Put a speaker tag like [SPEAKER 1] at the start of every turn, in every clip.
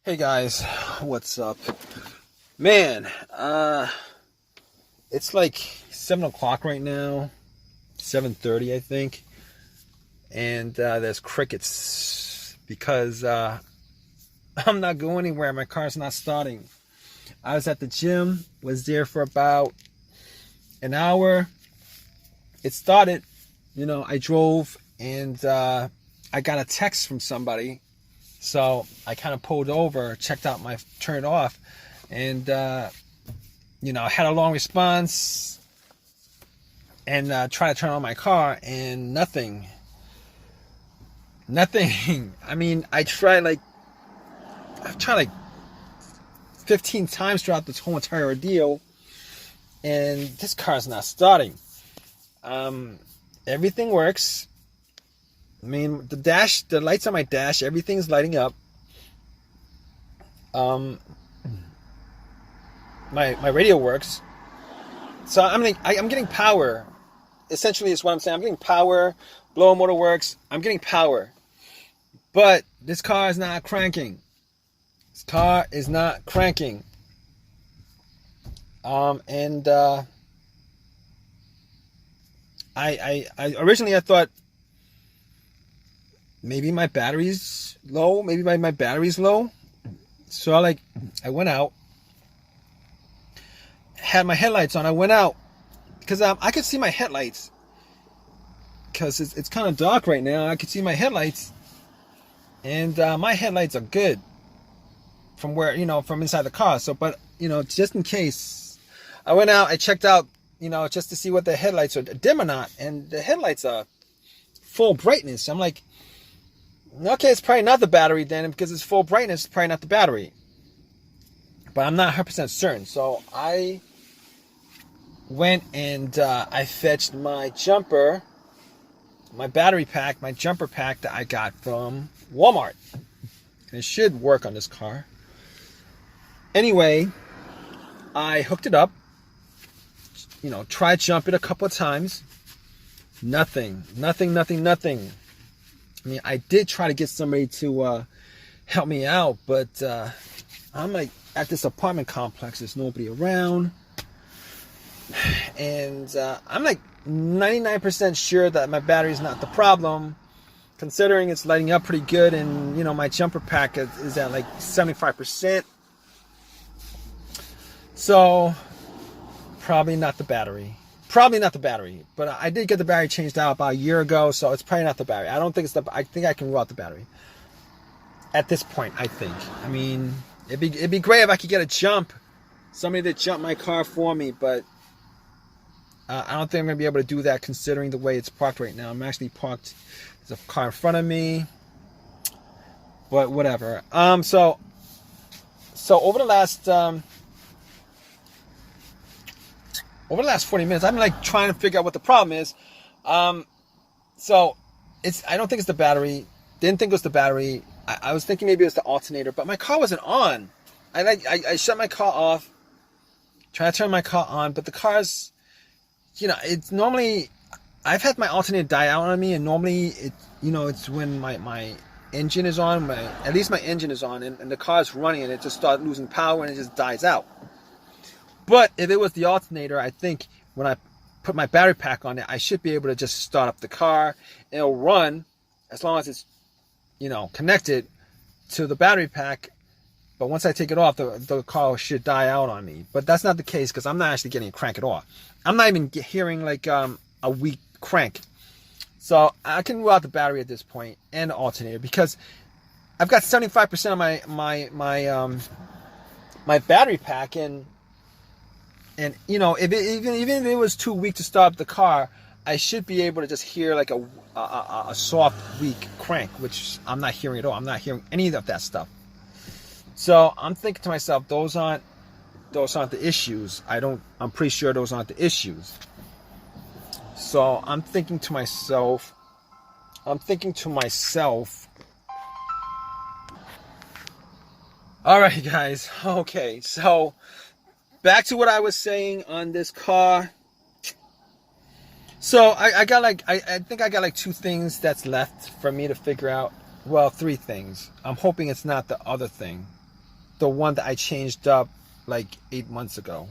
[SPEAKER 1] Hey guys, what's up? Man, it's like 7 o'clock right now, 7:30 I think, and there's crickets because I'm not going anywhere. My car's not starting. I was at the gym, was there for about an hour. It started, I drove and I got a text from somebody. So I kind of pulled over, checked out turned it off, and, I had a long response and tried to turn on my car and nothing. Nothing. I mean, I've tried like 15 times throughout this whole entire ordeal, and this car's not starting. Everything works. I mean, the lights on my dash, everything's lighting up. My radio works. So I'm getting power. Essentially, is what I'm saying. I'm getting power. Blower motor works. I'm getting power. But this car is not cranking. This car is not cranking. I originally I thought maybe my battery's low. Maybe my battery's low. So I went out, had my headlights on. I went out because I could see my headlights because it's kind of dark right now. I could see my headlights, and my headlights are good from from inside the car. So, but just in case, I went out. I checked out, just to see what the headlights are dim or not, and the headlights are full brightness. I'm like, okay, it's probably not the battery then, because it's full brightness, it's probably not the battery. But I'm not 100% certain. So I went and I fetched my jumper, my battery pack, my jumper pack that I got from Walmart. And it should work on this car. Anyway, I hooked it up, tried jumping a couple of times. Nothing. I mean, I did try to get somebody to help me out, but I'm like at this apartment complex. There's nobody around. And I'm like 99% sure that my battery's not the problem, considering it's lighting up pretty good, and, my jumper pack is at like 75%. So, probably not the battery. But I did get the battery changed out about a year ago, so it's probably not the battery. I don't think I think I can rule out the battery at this point. I think. I mean, it'd be great if I could get somebody to jump my car for me, but I don't think I'm gonna be able to do that considering the way it's parked right now. I'm actually parked. There's a car in front of me, but whatever. So over the last 40 minutes, I'm like trying to figure out what the problem is. So I don't think it's the battery. Didn't think it was the battery. I was thinking maybe it was the alternator, but my car wasn't on. I shut my car off, trying to turn my car on, but the car's, it's normally, I've had my alternator die out on me, and normally it's when my engine is on, at least my engine is on, and the car's running, and it just starts losing power and it just dies out. But if it was the alternator, I think when I put my battery pack on it, I should be able to just start up the car. It'll run as long as it's, connected to the battery pack. But once I take it off, the car should die out on me. But that's not the case, because I'm not actually getting a crank at all. I'm not even hearing like a weak crank. So I can rule out the battery at this point and the alternator, because I've got 75% of my battery pack in. And even if it was too weak to start up the car, I should be able to just hear like a soft, weak crank, which I'm not hearing at all. I'm not hearing any of that stuff. So I'm thinking to myself, those aren't the issues. I'm pretty sure those aren't the issues. So I'm thinking to myself. All right, guys. Okay, so back to what I was saying on this car. So I think I got like 2 things that's left for me to figure out. Well, 3 things. I'm hoping it's not the other thing. the one that I changed up like 8 months ago.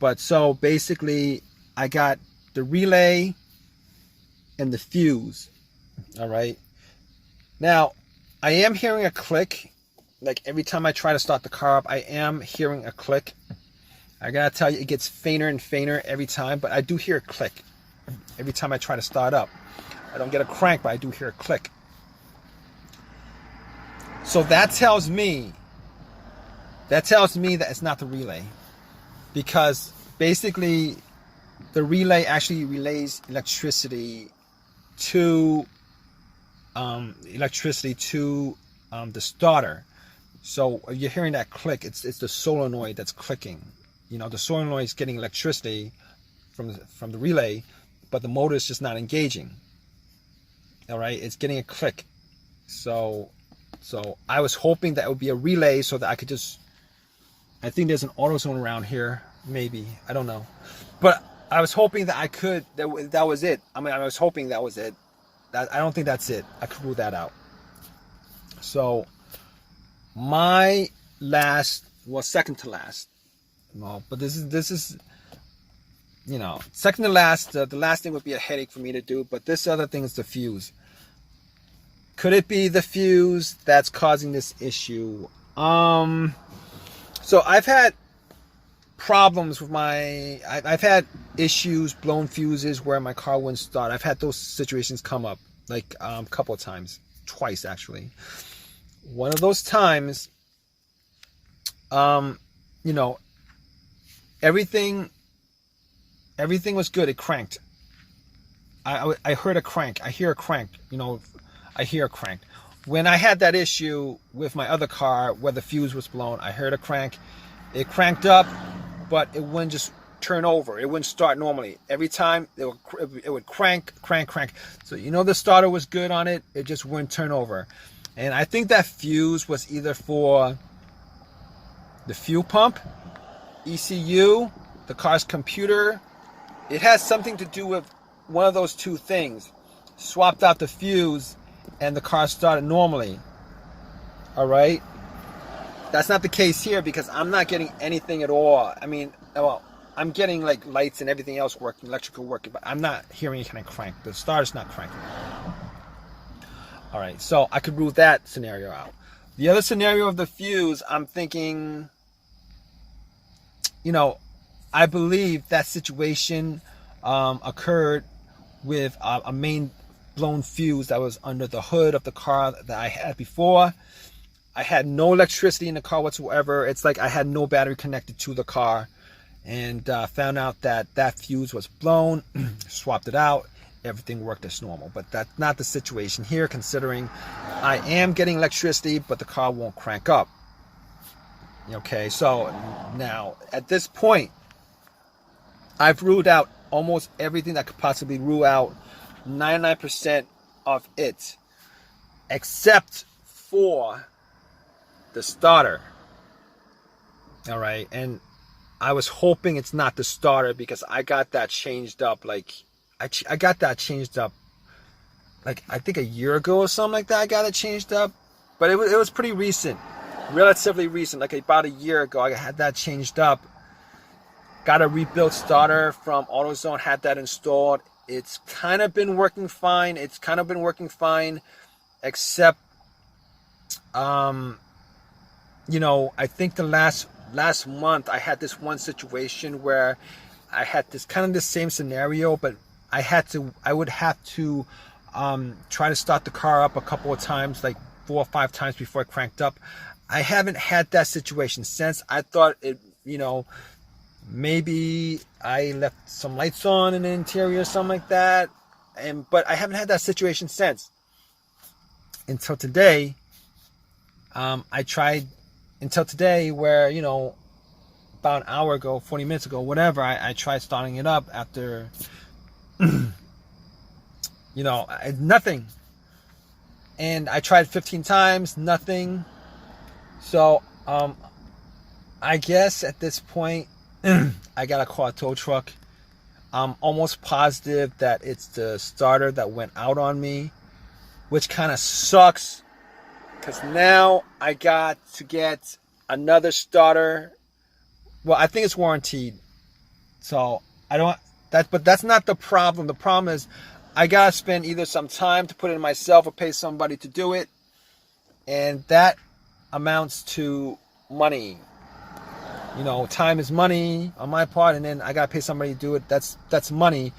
[SPEAKER 1] But so basically, I got the relay and the fuse. All right. Now, I am hearing a click. Like every time I try to start the car up, I am hearing a click. I gotta tell you, it gets fainter and fainter every time, but I do hear a click every time I try to start up. I don't get a crank, but I do hear a click. So that tells me that it's not the relay, because basically the relay actually relays electricity to the starter. So you're hearing that click. It's the solenoid that's clicking. You know, the solenoid is getting electricity from the relay, but the motor is just not engaging. All right, it's getting a click. So I was hoping that it would be a relay so that I could just, I think there's an AutoZone around here, maybe, I don't know. But I was hoping that that was it. I mean, I was hoping that was it. I don't think that's it. I could rule that out. So my last, well, second to last, no, but this is, you know, second to last. The last thing would be a headache for me to do, but this other thing is the fuse. Could it be the fuse that's causing this issue? So I've had problems with I've had issues, blown fuses where my car wouldn't start. I've had those situations come up like a couple of times, twice actually. One of those times, you know, everything was good. It cranked. I heard a crank. I hear a crank. You know, I hear a crank. When I had that issue with my other car where the fuse was blown, I heard a crank. It cranked up, but it wouldn't just turn over. It wouldn't start normally. Every time it would crank. So you know the starter was good on it. It just wouldn't turn over. And I think that fuse was either for the fuel pump, ECU, the car's computer. It has something to do with one of those two things. Swapped out the fuse and the car started normally. All right. That's not the case here because I'm not getting anything at all. I mean, well, I'm getting like lights and everything else working, electrical working, but I'm not hearing any kind of crank. The starter's not cranking. All right, so I could rule that scenario out. The other scenario of the fuse, I'm thinking, you know, I believe that situation occurred with a main blown fuse that was under the hood of the car that I had before. I had no electricity in the car whatsoever. It's like I had no battery connected to the car, and found out that that fuse was blown, swapped it out. Everything worked as normal, but that's not the situation here, considering I am getting electricity, but the car won't crank up. Okay, so now at this point, I've ruled out almost everything that could possibly rule out 99% of it, except for the starter. All right, and I was hoping it's not the starter because I got that changed up like I got that changed up like I think a year ago or something like that. I got it changed up, but it was pretty recent, relatively recent, like about a year ago. I had that changed up. Got a rebuilt starter from AutoZone, had that installed. It's kind of been working fine. Except you know, I think the last month I had this one situation where I had this kind of the same scenario, but I would have to try to start the car up a couple of times, like 4 or 5 times before it cranked up. I haven't had that situation since. I thought it, you know, maybe I left some lights on in the interior or something like that, but I haven't had that situation since. Until today, I tried until today where, you know, about an hour ago, 40 minutes ago, whatever, I tried starting it up after, you know, nothing. And I tried 15 times, nothing. So, I guess at this point, I gotta call a tow truck. I'm almost positive that it's the starter that went out on me, which kind of sucks, because now I got to get another starter. Well, I think it's warranted. So I don't but that's not the problem. The problem is I gotta spend either some time to put it in myself or pay somebody to do it. And that amounts to money. You know, time is money on my part, and then I gotta pay somebody to do it. That's money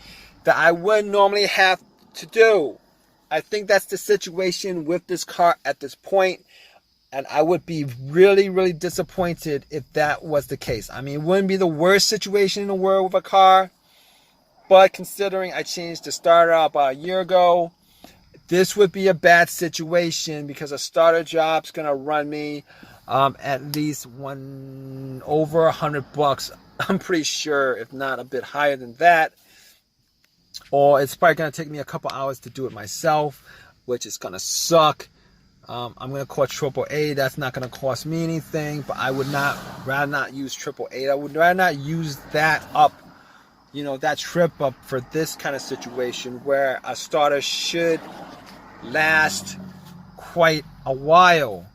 [SPEAKER 1] that I wouldn't normally have to do. I think that's the situation with this car at this point, and I would be really, really disappointed if that was the case. I mean, it wouldn't be the worst situation in the world with a car, but considering I changed the starter out about a year ago, this would be a bad situation because a starter job's gonna run me at least over $100. I'm pretty sure, if not a bit higher than that. Or it's probably gonna take me a couple hours to do it myself, which is gonna suck. I'm gonna call AAA. That's not gonna cost me anything, but I would rather not use AAA. I would rather not use that up, you know, that trip up for this kind of situation where a starter should last quite a while.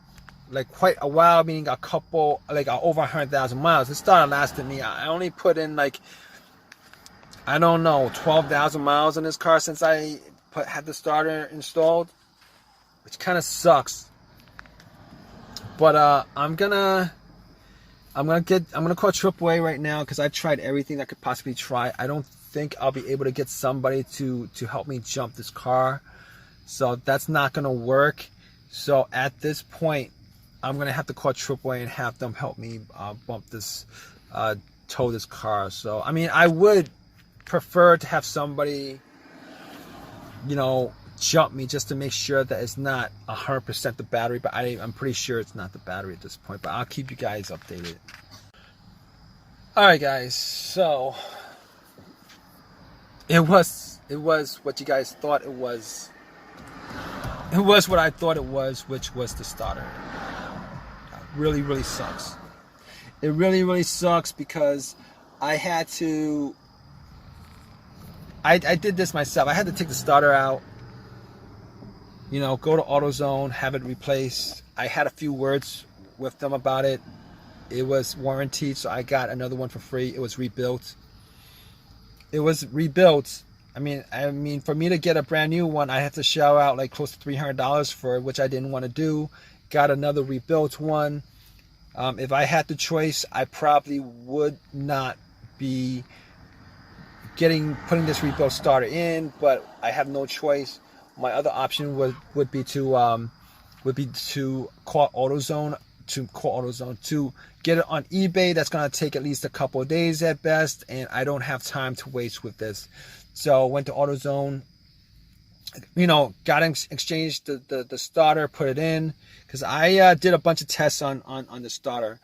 [SPEAKER 1] Like quite a while, meaning a couple, like over 100,000 miles. This starter lasted me, I only put in like, I don't know, 12,000 miles in this car since I had the starter installed, which kind of sucks. But I'm gonna call AAA right now because I've tried everything I could possibly try. I don't think I'll be able to get somebody to help me jump this car, so that's not gonna work. So at this point, I'm gonna have to call AAA and have them help me tow this car. So I mean, I would prefer to have somebody, you know, jump me just to make sure that it's not 100% the battery, but I'm pretty sure it's not the battery at this point, but I'll keep you guys updated. Alright guys, so it was what you guys thought it was. It was what I thought it was, which was the starter. Really, really sucks. It really, really sucks because I had to I did this myself. I had to take the starter out, you know, go to AutoZone, have it replaced. I had a few words with them about it. It was warranted, so I got another one for free. It was rebuilt. I mean, for me to get a brand new one, I had to shell out like close to $300 for it, which I didn't want to do. Got another rebuilt one. If I had the choice, I probably would not be putting this rebuilt starter in, but I have no choice. My other option would be to call AutoZone to get it on eBay. That's gonna take at least a couple of days at best, and I don't have time to waste with this. So went to AutoZone, you know, exchanged the starter, put it in, because I did a bunch of tests on the starter.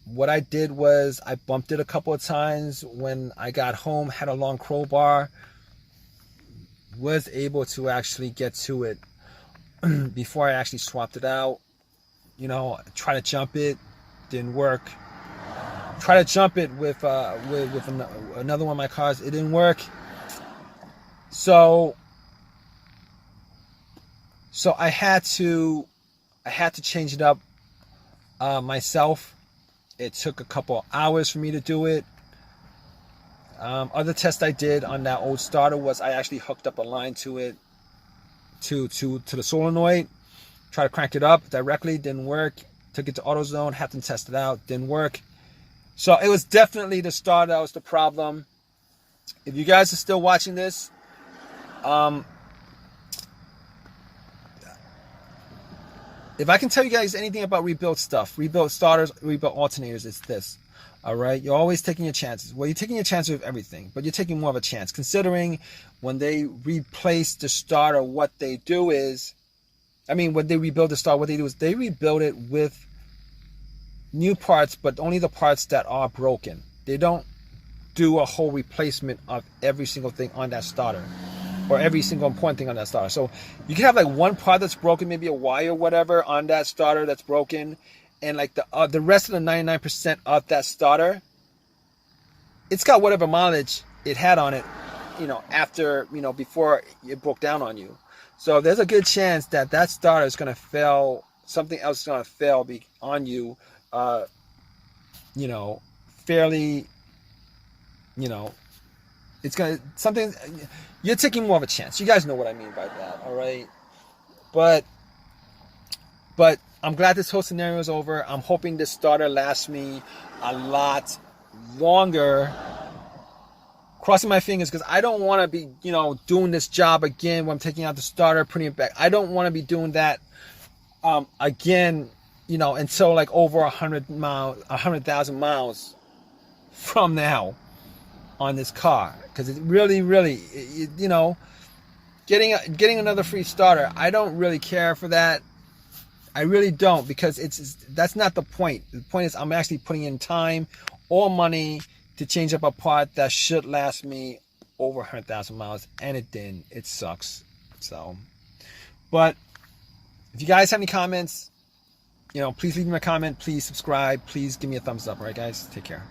[SPEAKER 1] What I did was I bumped it a couple of times when I got home, had a long crowbar, was able to actually get to it before I actually swapped it out. You know, try to jump it, didn't work. Try to jump it with another one of my cars, it didn't work. So I had to change it up myself. It took a couple hours for me to do it. Other test I did on that old starter was I actually hooked up a line to it, to the solenoid. Tried to crank it up directly, didn't work. Took it to AutoZone, had them test it out, didn't work. So it was definitely the starter that was the problem. If you guys are still watching this, if I can tell you guys anything about rebuilt stuff, rebuilt starters, rebuilt alternators, it's this. All right, you're always taking your chances. Well, you're taking your chances with everything, but you're taking more of a chance. Considering when they replace the starter, what they do is, when they rebuild the starter, what they do is they rebuild it with new parts, but only the parts that are broken. They don't do a whole replacement of every single thing on that starter, or every single important thing on that starter. So you can have like one part that's broken, maybe a wire or whatever on that starter that's broken, and like the rest of the 99% of that starter, it's got whatever mileage it had on it, after, before it broke down on you. So there's a good chance that that starter is going to fail, something else is going to fail on you fairly, you know, it's gonna something. You're taking more of a chance. You guys know what I mean by that, all right? But I'm glad this whole scenario is over. I'm hoping this starter lasts me a lot longer. Crossing my fingers, because I don't want to be, doing this job again when I'm taking out the starter, putting it back. I don't want to be doing that again, until like over 100,000 miles from now on this car. Because it really, getting another free starter, I don't really care for that. I really don't, because that's not the point. The point is I'm actually putting in time or money to change up a part that should last me over 100,000 miles, and it didn't. It sucks. So, but if you guys have any comments, please leave me a comment. Please subscribe. Please give me a thumbs up. All right, guys? Take care.